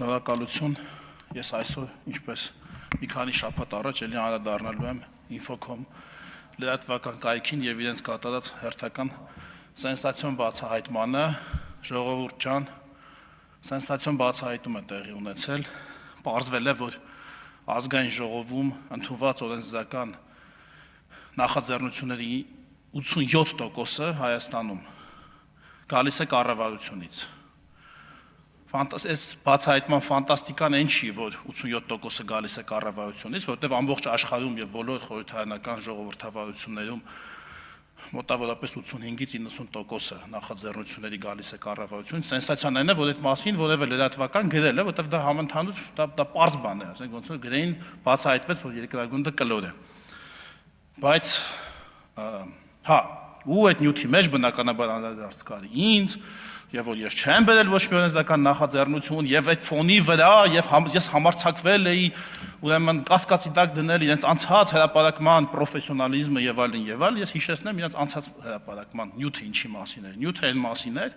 Շնորհակալություն, ես այսօր, ինչպես մի քանի շաբաթ առաջ էլի անդրադառնալու եմ Infocom լրատվական կայքին եւ իրենց կատարած հերթական սենսացիոն բացահայտմանը, ժողովուրդ ջան, սենսացիոն բացահայտում է տեղի ունեցել, պարզվել է, որ ազգային ժողովում ընդունված օրենսդրական նախաձեռնությունների 87%-ը Հայաստանում գալիս է կառավարությունից։ Այս բացահայտման ֆանտաստիկան այն չի, որ 87%-ը գալիս է կառավարությունից, որտեղ ամբողջ աշխարհում եւ բոլոր խորհրդարանական ժողովրդավարություններում մոտավորապես 85-ից 90%-ը նախաձեռնությունների գալիս է կառավարությունից։ Սենսացիան այն է, որ այդ մասին որևէ լրատվական գրել է, որտեղ դա համընդհանուր դա պարզ բան է, ասենք ոնց որ գրեին բացահայտվեց, որ երկրագունդը կլոր է։ Բայց ու այդ նյութի մեջ բնականաբար անդրադարձ կար ինձ, եւ որ ես չեմ բերել ոչ մի օրենսդրական նախաձեռնություն, եւ այդ ֆոնի վրա եւ ես համարձակվել էի, ուրեմն կասկածի տակ դնել իրենց անցած հրապարակման պրոֆեսիոնալիզմը եւ այլն, ես հիշեցնեմ իրենց անցած հրապարակման նյութը ինչի մասին էր։ Նյութը այն մասին էր,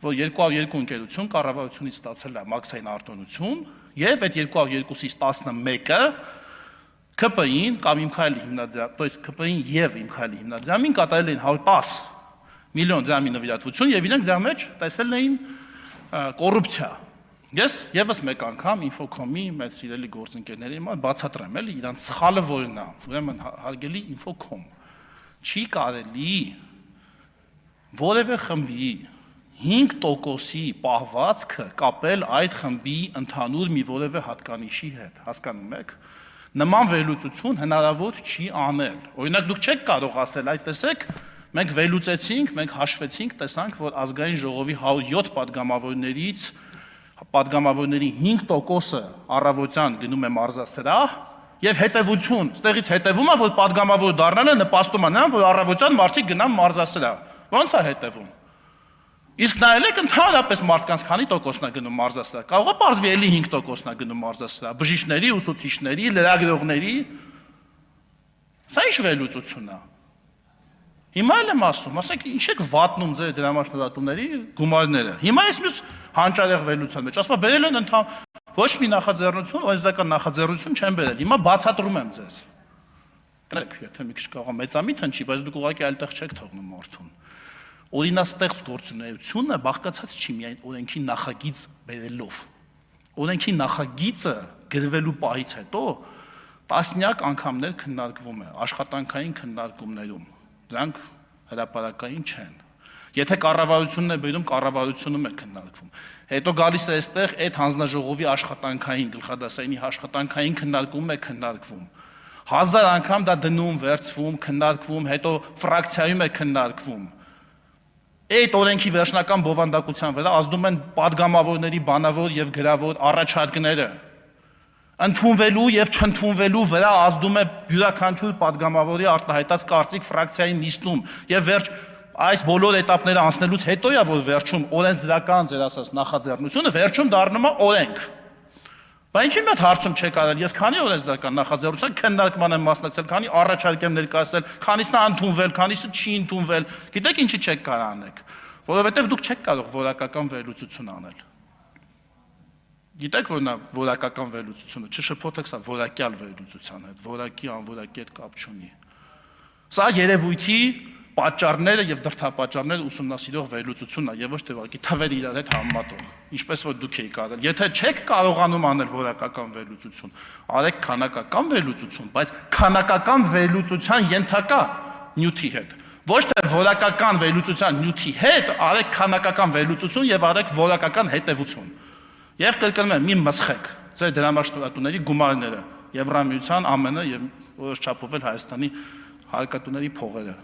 որ 202 ընկերություն կառավարությունից ստացել է մաքսային արտոնություն, եւ այդ 202-ից 11-ը ԿՊԻ-ին կամ Իմ Քայլի հիմնադրամ, то есть ԿՊԻ-ին եւ Իմ Քայլի հիմնադրամին կատարել էին 110 միլիոն դրամի նվիրատվություն եւ իրենք դրա մեջ տեսել էին կոռուպցիա։ Ես եւս մեկ անգամ Infocom-ի մեր սիրելի գործընկերների մոտ բացատրեմ էլի իրանց սխալը որն է։ Ուրեմն հարգելի Infocom, չի կարելի որևէ խմբի 5%-ի պահվածքը կապել այդ խմբի ընդհանուր մի որևէ հատկանիշի հետ, հասկանում եք։ Նման վերլուծություն հնարավոր չի անել։ Օրինակ դուք չեք կարող ասել, այդ տեսեք, մենք վերլուծեցինք, մենք հաշվեցինք, տեսանք, որ ազգային ժողովի 107 պատգամավորների 5%-ը առավոտյան գնում է մարզասրահ եւ հետեւություն, ստեղից հետեւում է, որ պատգամավոր դառնալը նպաստում է նրան, որ առավոտյան մարդիկ գնան մարզասրահ։ Ո՞նց է հետեւում։ Իսկ նայեք ընդհանրապես մարդկանց քանի տոկոսն է գնում մարզասրահ։ Կարող է պարզվի էլի 5%-ն է գնում մարզասրահ, բժիշկների, ուսուցիչների, լրագրողների։ Սա ինչ վերլուծություն է։ Հիմա էլ եմ ասում, ասեք ինչ եք վատնում ձեր դրամաշնորհատուների գումարները։ Հիմա ես մյուս հանճարեղ վերլուծության մեջ, ասում եմ բերել են ոչ մի նախաձեռնություն, օրենսդրական նախաձեռնություն չեն բերել։ Հիմա բացատրում եմ ձեզ։ Կներեք, եթե մի քիչ կարող մեծամիտ հնչի, բայց դուք ուղղակի այլտեղ չեք թողնում մարդուն։ Օրինաստեղծ գործունեությունը բաղկացած չի միայն օրենքի նախագիծ բերելով։ Օրենքի նախագիծը գրվելու պահից հետո տասնյակ անգամներ քննարկվում է աշխատանքային քննարկումներում։ Դրանք հրապարակային չեն։ Եթե կառավարությունն է բերում, կառավարությունում է քննարկվում։ Հետո գալիս է այստեղ այդ հանձնաժողովի աշխատանքային, գլխադասարանի աշխատանքային քննարկումն է քննարկվում։ 1000 անգամ դա դնում, վերցվում, քննարկվում, հետո ֆրակցիայում է քննարկվում։ Այդ օրենքի վերջնական բովանդակության վրա ազդում են պատգամավորների բանավոր եւ գրավոր առաջարկները։ Ընդունվելու եւ չընդունվելու վրա ազդում է յուրաքանչյուր պատգամավորի արտահայտած կարծիք ֆրակցիայի նիստում եւ վերջ այս բոլոր էտապները անցնելուց հետո է որ վերջում օրենսդրական ձեր ասած նախաձեռնությունը վերջում դառնում է օրենք։ Բայց ինչի՞ մոտ հարցում չեք արել, ես քանի օրենսդրական նախաձեռնության քննարկման եմ մասնակցել, քանի առաջարկ եմ ներկայացրել, քանիսն է ընդունվել, քանիսը չի ընդունվել։ Գիտեք ինչի՞ չեք կարող անել, որովհետեւ դուք չեք կարող որակական վերլուծություն անել։ Գիտեք որ նա որակական վերլուծությունը չշփոթեք սա որակյալ վերլուծության հետ, որակի անորակի հետ կապ չունի։ Սա երևույթի պատճառները եւ դրդապատճառները ուսումնասիրող վերլուծությունն է եւ ոչ թե ուղղակի թվեր իրար հետ համեմատող, ինչպես որ դուք եք արել։ Եթե չեք կարողանում անել որակական վերլուծություն, արեք քանակական վերլուծություն, բայց քանակական վերլուծության ենթակա նյութի հետ։ Ոչ թե որակական վերլուծության նյութի հետ արեք քանակական վերլուծություն եւ արեք որակական հետեւություն։ Եվ կրկնում եմ, մի մսխեք ձեր դրամաշնորհատուների գումարները, Եվրամիության, ԱՄՆ-ը եւ որոշ չափով էլ Հայաստանի հարկատուների փողերը։